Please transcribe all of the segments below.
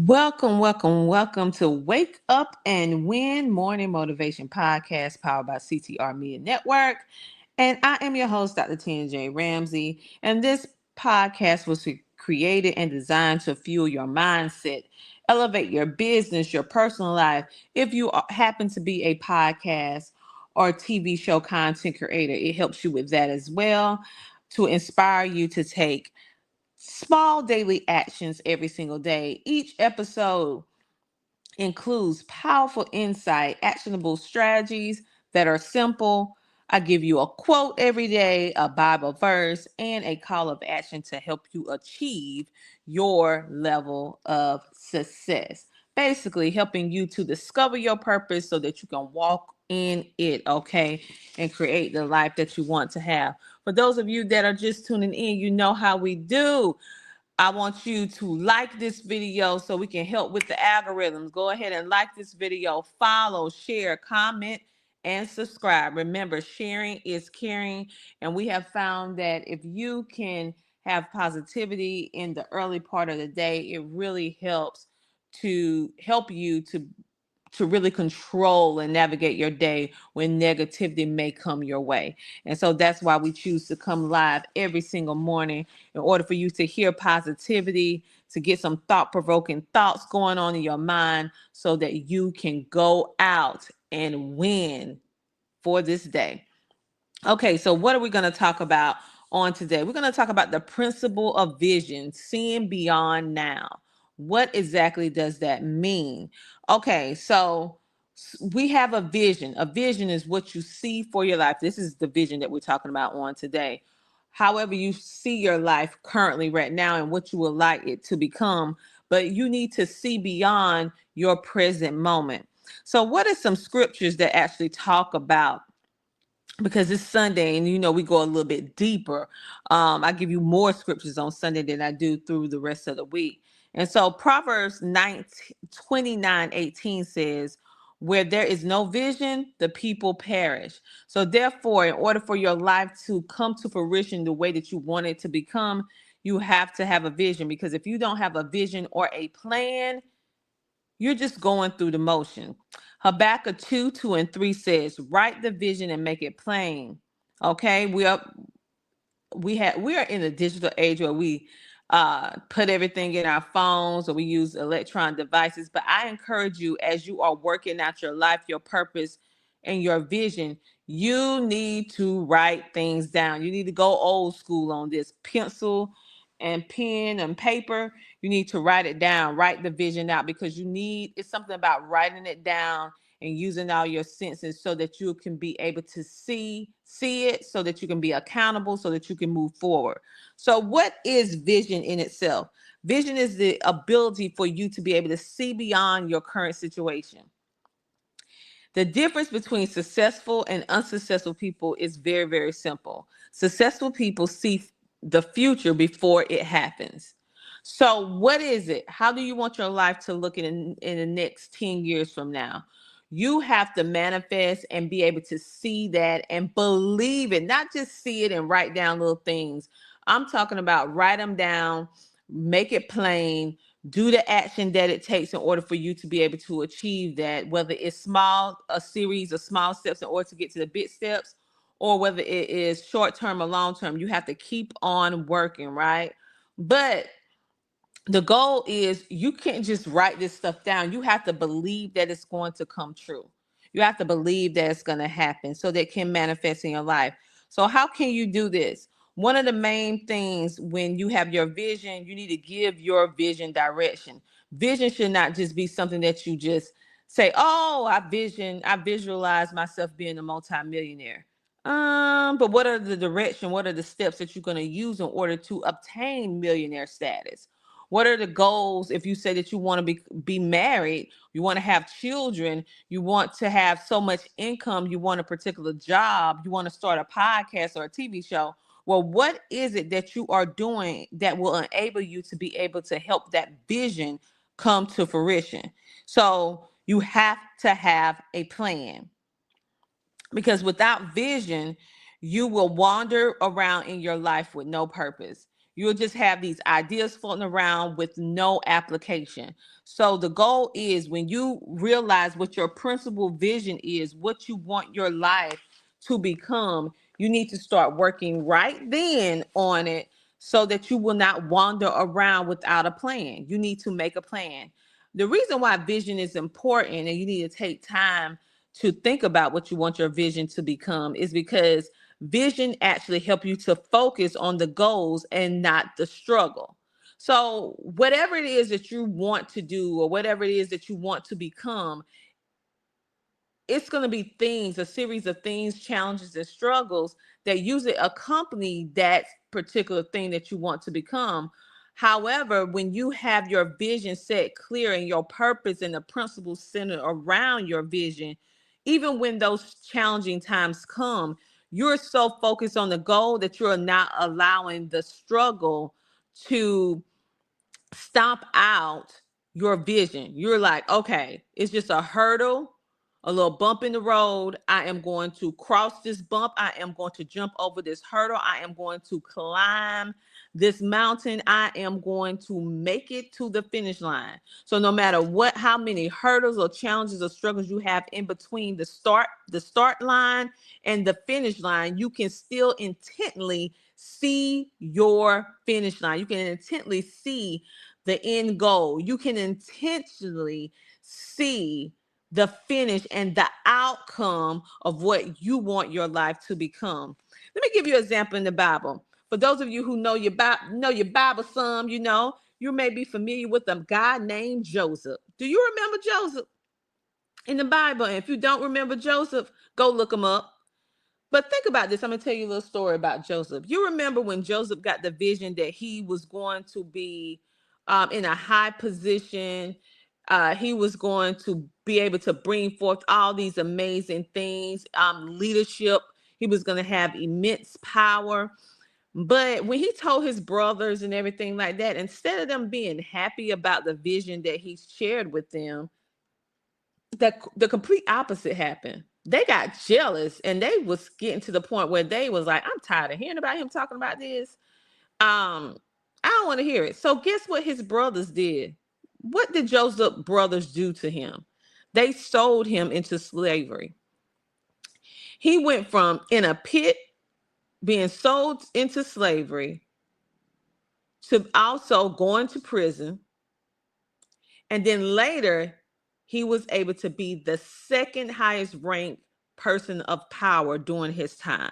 Welcome to Wake Up and Win Morning Motivation Podcast powered by CTR Media Network. And I am your host, Dr. J. Ramsey. And this podcast was created and designed to fuel your mindset, elevate your business, your personal life. If you happen to be a podcast or TV show content creator, it helps you with that as well to inspire you to take small daily actions every single day. Each episode includes powerful insight, actionable strategies that are simple. I give you a quote every day, a Bible verse, and a call of action to help you achieve your level of success. Basically, helping you to discover your purpose so that you can walk in it, okay, and create the life that you want to have. For those of you that are just tuning in, you know how we do. I want you to like this video so we can help with the algorithms. Go ahead and like this video, follow, share, comment, and subscribe. Remember, sharing is caring. And we have found that if you can have positivity in the early part of the day, it really helps to help you to really control and navigate your day when negativity may come your way. And so that's why we choose to come live every single morning in order for you to hear positivity, to get some thought-provoking thoughts going on in your mind so that you can go out and win for this day. Okay, so what are we going to talk about on today? We're going to talk about the principle of vision, seeing beyond now. What exactly does that mean? Okay, so we have a vision. A vision is what you see for your life. This is the vision that we're talking about on today. However, you see your life currently right now and what you would like it to become, but you need to see beyond your present moment. So, what are some scriptures that actually talk about, because it's Sunday and we go a little bit deeper. I give you more scriptures on Sunday than I do through the rest of the week. And so Proverbs 29:18 says, where there is no vision, the people perish. So therefore, in order for your life to come to fruition the way that you want it to become, you have to have a vision. Because if you don't have a vision or a plan, you're just going through the motion. Habakkuk 2:2 and 3 says, write the vision and make it plain. Okay, we are in a digital age where we put everything in our phones or we use electronic devices. But I encourage you, as you are working out your life, your purpose, and your vision, you need to write things down. You need to go old school on this. Pencil and pen and paper. You need to write it down, write the vision out, because it's something about writing it down and using all your senses so that you can be able to see it, so that you can be accountable, so that you can move forward. So what is vision in itself? Vision is the ability for you to be able to see beyond your current situation. The difference between successful and unsuccessful people is very, very simple. Successful people see the future before it happens. So what is it? How do you want your life to look in the next 10 years from now? You have to manifest and be able to see that and believe it, not just see it and write down little things. I'm talking about write them down, make it plain, do the action that it takes in order for you to be able to achieve that, whether it's a series of small steps in order to get to the big steps, or whether it is short term or long term. You have to keep on working, right? But the goal is, you can't just write this stuff down. You have to believe that it's going to come true. You have to believe that it's going to happen so that it can manifest in your life. So how can you do this? One of the main things when you have your vision, you need to give your vision direction. Vision should not just be something that you just say, oh, I visualize myself being a multimillionaire. But what are the direction? What are the steps that you're going to use in order to obtain millionaire status? What are the goals? If you say that you want to be married, you want to have children, you want to have so much income, you want a particular job, you want to start a podcast or a TV show. Well, what is it that you are doing that will enable you to be able to help that vision come to fruition? So you have to have a plan, because without vision, you will wander around in your life with no purpose. You'll just have these ideas floating around with no application. So the goal is, when you realize what your principal vision is, what you want your life to become, you need to start working right then on it so that you will not wander around without a plan. You need to make a plan. The reason why vision is important and you need to take time to think about what you want your vision to become is because vision actually help you to focus on the goals and not the struggle. So whatever it is that you want to do or whatever it is that you want to become, it's going to be things, a series of things, challenges, and struggles that usually accompany that particular thing that you want to become. However, when you have your vision set clear and your purpose and the principles centered around your vision, even when those challenging times come, you're so focused on the goal that you're not allowing the struggle to stomp out your vision. You're like, okay, it's just a hurdle, a little bump in the road. I am going to cross this bump. I am going to jump over this hurdle. I am going to climb this mountain. I am going to make it to the finish line. So no matter what, how many hurdles or challenges or struggles you have in between the start line and the finish line, you can still intently see your finish line. You can intently see the end goal. You can intentionally see the finish and the outcome of what you want your life to become. Let me give you an example in the Bible. For those of you who know your Bible some, you may be familiar with a guy named Joseph. Do you remember Joseph in the Bible? And if you don't remember Joseph, go look him up. But think about this. I'm going to tell you a little story about Joseph. You remember when Joseph got the vision that he was going to be in a high position. He was going to be able to bring forth all these amazing things, leadership. He was going to have immense power. But when he told his brothers and everything like that, instead of them being happy about the vision that he shared with them, the complete opposite happened. They got jealous and they was getting to the point where they was like, I'm tired of hearing about him talking about this. I don't want to hear it. So guess what his brothers did? What did Joseph's brothers do to him? They sold him into slavery. He went from in a pit being sold into slavery to also going to prison. And then later, he was able to be the second highest ranked person of power during his time.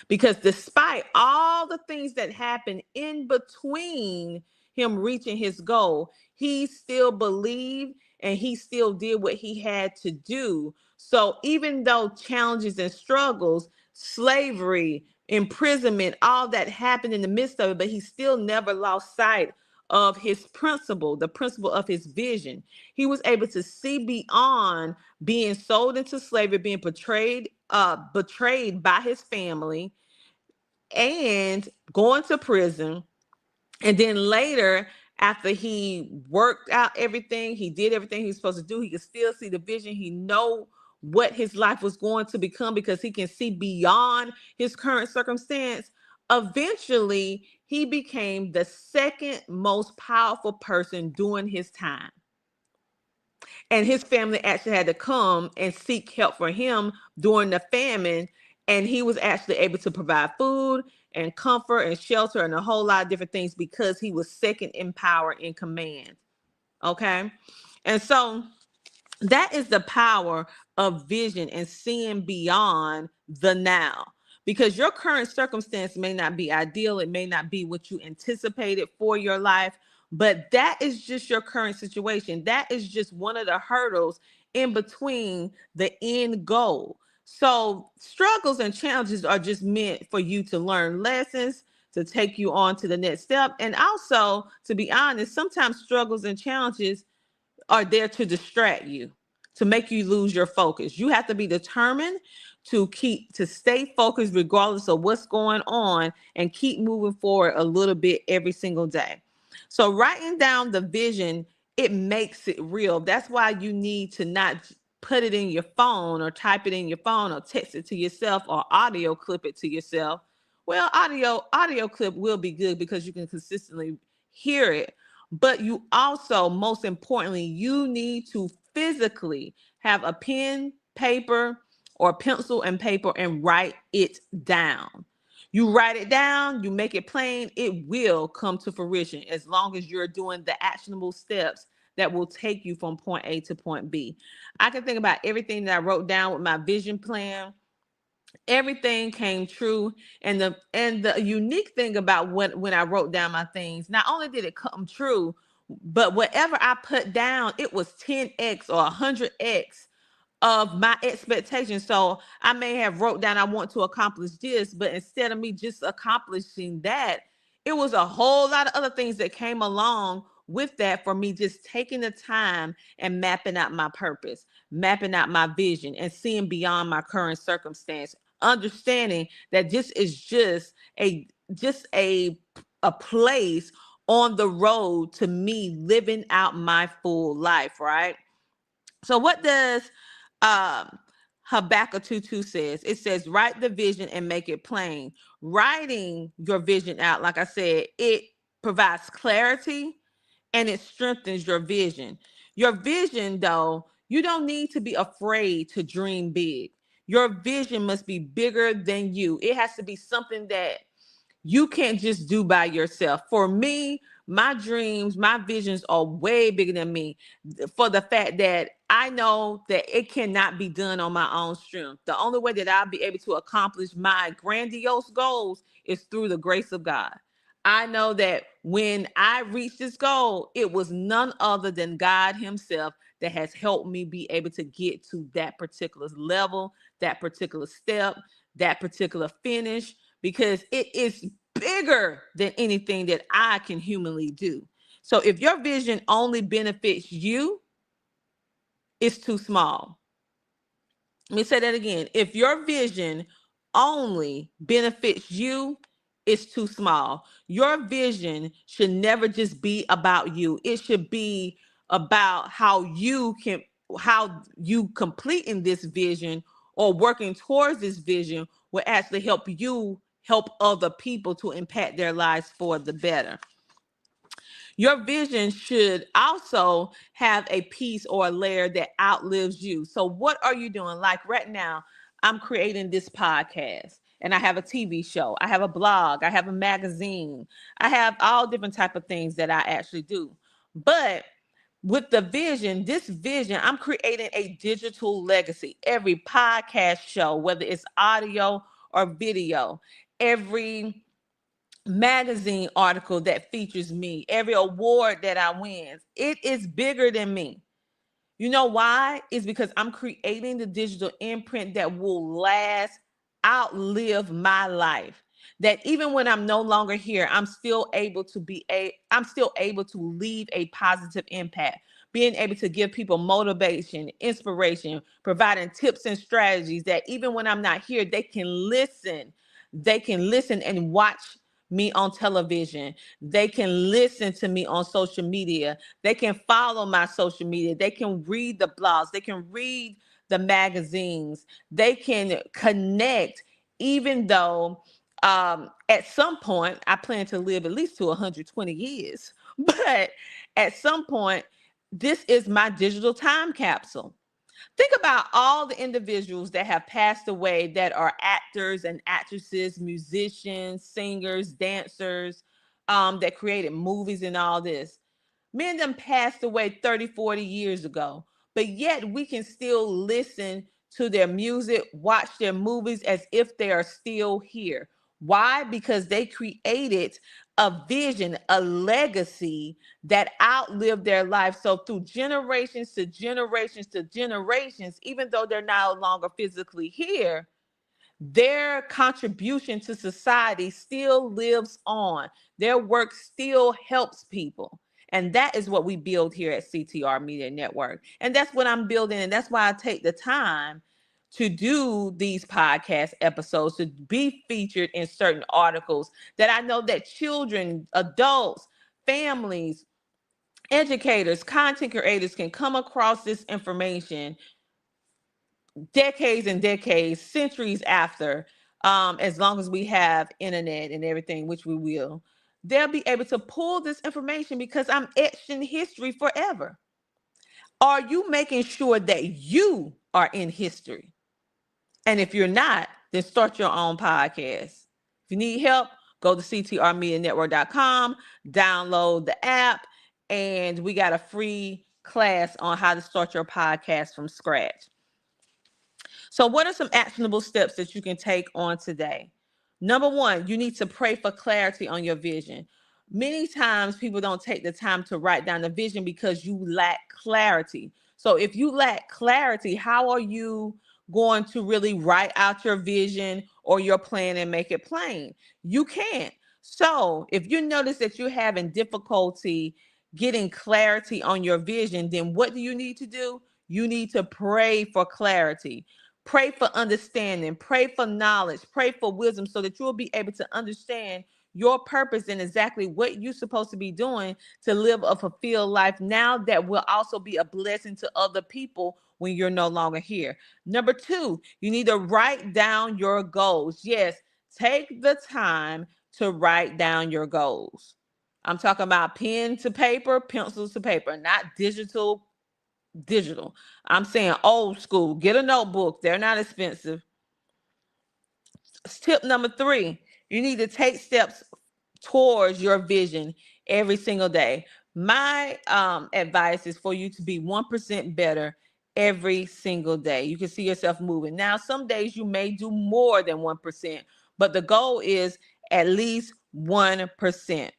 Because despite all the things that happened in between him reaching his goal, he still believed and he still did what he had to do. So even though challenges and struggles, slavery, imprisonment, all that happened in the midst of it, but he still never lost sight of his principle, the principle of his vision. He was able to see beyond being sold into slavery, being betrayed by his family, and going to prison. And then later, after he worked out everything, he did everything he was supposed to do, he could still see the vision. He know what his life was going to become because he can see beyond his current circumstance. Eventually, he became the second most powerful person during his time. And his family actually had to come and seek help for him during the famine. And he was actually able to provide food and comfort and shelter and a whole lot of different things because he was second in power in command. Okay. And so that is the power of vision and seeing beyond the now. Because your current circumstance may not be ideal, it may not be what you anticipated for your life, but that is just your current situation. That is just one of the hurdles in between the end goal. So, struggles and challenges are just meant for you to learn lessons, to take you on to the next step. And also, to be honest, sometimes struggles and challenges are there to distract you, to make you lose your focus. You have to be determined to stay focused regardless of what's going on and keep moving forward a little bit every single day. So writing down the vision, it makes it real. That's why you need to not put it in your phone or type it in your phone or text it to yourself or audio clip it to yourself. Well, audio clip will be good because you can consistently hear it, but you also, most importantly, you need to physically have a pen, paper, or pencil and paper and write it down. You write it down, you make it plain, it will come to fruition as long as you're doing the actionable steps that will take you from point A to point B. I can think about everything that I wrote down with my vision plan. Everything came true. And the unique thing about when I wrote down my things, not only did it come true, but whatever I put down, it was 10x or 100x of my expectations. So I may have wrote down I want to accomplish this, but instead of me just accomplishing that, it was a whole lot of other things that came along with that for me just taking the time and mapping out my purpose, mapping out my vision and seeing beyond my current circumstance, understanding that this is just a place on the road to me living out my full life, right? So what does um Habakkuk 2:2 says? It says, write the vision and make it plain. Writing your vision out, like I said, it provides clarity and it strengthens your vision. Your vision, though, you don't need to be afraid to dream big. Your vision must be bigger than you. It has to be something that you can't just do by yourself. For me, my dreams, my visions are way bigger than me, for the fact that I know that it cannot be done on my own strength. The only way that I'll be able to accomplish my grandiose goals is through the grace of God. I know that when I reached this goal, it was none other than God Himself that has helped me be able to get to that particular level, that particular step, that particular finish, because it is bigger than anything that I can humanly do. So if your vision only benefits you, it's too small. Let me say that again. If your vision only benefits you, it's too small. Your vision should never just be about you. It should be about how you completing this vision or working towards this vision will actually help you help other people to impact their lives for the better. Your vision should also have a piece or a layer that outlives you. So what are you doing? Like right now, I'm creating this podcast and I have a TV show. I have a blog. I have a magazine. I have all different type of things that I actually do. But with the vision, this vision, I'm creating a digital legacy. Every podcast show, whether it's audio or video, every magazine article that features me, every award that I win, it is bigger than me. You know why? It's because I'm creating the digital imprint that will last, outlive my life. That even when I'm no longer here, I'm still able to leave a positive impact. Being able to give people motivation, inspiration, providing tips and strategies that even when I'm not here, they can listen. They can listen and watch me on television. They can listen to me on social media. They can follow my social media. They can read the blogs. They can read the magazines. They can connect, even though at some point I plan to live at least to 120 years. But at some point, this is my digital time capsule. Think about all the individuals that have passed away that are actors and actresses, musicians, singers, dancers, that created movies and all this. Many of them passed away 30, 40 years ago, but yet we can still listen to their music, watch their movies as if they are still here. Why? Because they created a vision, a legacy that outlived their life. So through generations to generations to generations, even though they're no longer physically here, their contribution to society still lives on. Their work still helps people. And that is what we build here at CTR Media Network. And that's what I'm building. And that's why I take the time to do these podcast episodes, to be featured in certain articles that I know that children, adults, families, educators, content creators can come across this information decades and decades, centuries after, as long as we have internet and everything, which we will, they'll be able to pull this information because I'm etched in history forever. Are you making sure that you are in history? And if you're not, then start your own podcast. If you need help, go to ctrmedianetwork.com, download the app, and we got a free class on how to start your podcast from scratch. So, what are some actionable steps that you can take on today? Number one, you need to pray for clarity on your vision. Many times people don't take the time to write down the vision because you lack clarity. So, if you lack clarity, how are you going to really write out your vision or your plan and make it plain? You can't. So, if you notice that you're having difficulty getting clarity on your vision, then what do you need to do? You need to pray for clarity. Pray for understanding, pray for knowledge, pray for wisdom so that you'll be able to understand your purpose and exactly what you're supposed to be doing to live a fulfilled life now that will also be a blessing to other people when you're no longer here. Number two, you need to write down your goals. Yes, take the time to write down your goals. I'm talking about pen to paper, pencils to paper, not digital. I'm saying old school. Get a notebook. They're not expensive. Tip number three, you need to take steps towards your vision every single day. My advice is for you to be 1% better every single day. You can see yourself moving. Now, some days you may do more than 1%, but the goal is at least 1%.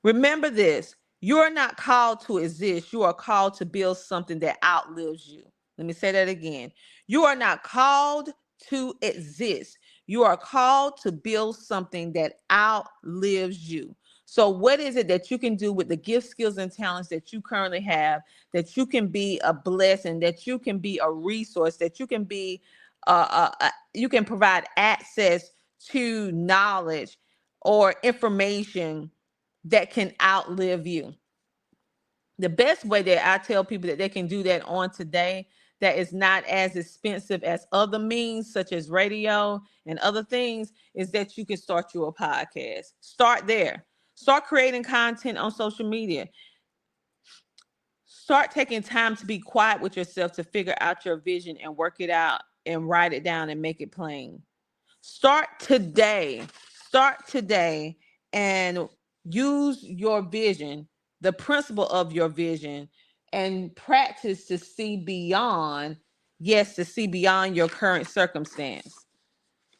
Remember this, you are not called to exist. You are called to build something that outlives you. Let me say that again. You are not called to exist. You are called to build something that outlives you. So, what is it that you can do with the gifts, skills, and talents that you currently have that you can be a blessing, that you can be a resource, that you can be, you can provide access to knowledge or information that can outlive you? The best way that I tell people that they can do that on today, that is not as expensive as other means such as radio and other things, is that you can start your podcast. Start there. Start creating content on social media. Start taking time to be quiet with yourself to figure out your vision and work it out and write it down and make it plain. Start today. Start today and use your vision, the principle of your vision, and practice to see beyond, yes, to see beyond your current circumstance.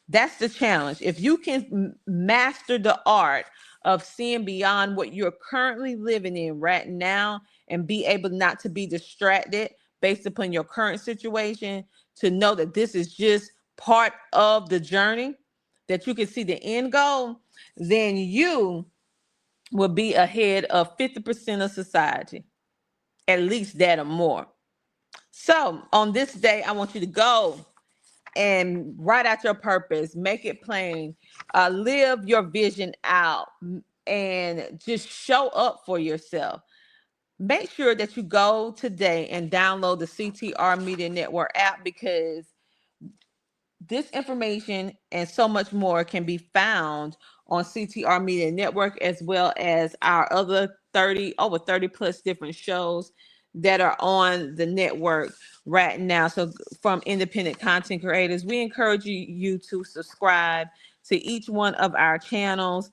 That's the challenge. If you can master the art of seeing beyond what you're currently living in right now and be able not to be distracted based upon your current situation, to know that this is just part of the journey, that you can see the end goal, then you will be ahead of 50% of society, at least that or more. So on this day, I want you to go and write out your purpose, make it plain, live your vision out, and just show up for yourself. Make sure that you go today and download the CTR Media Network app, because this information and so much more can be found on CTR Media Network, as well as our other over 30 plus different shows that are on the network right now. So from independent content creators, we encourage you to subscribe to each one of our channels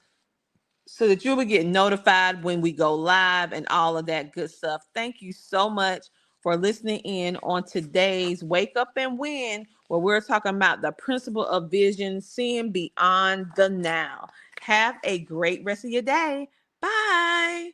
so that you will get notified when we go live and all of that good stuff. Thank you so much for listening in on today's Wake Up and Win, where we're talking about the principle of vision, seeing beyond the now. Have a great rest of your day. Bye.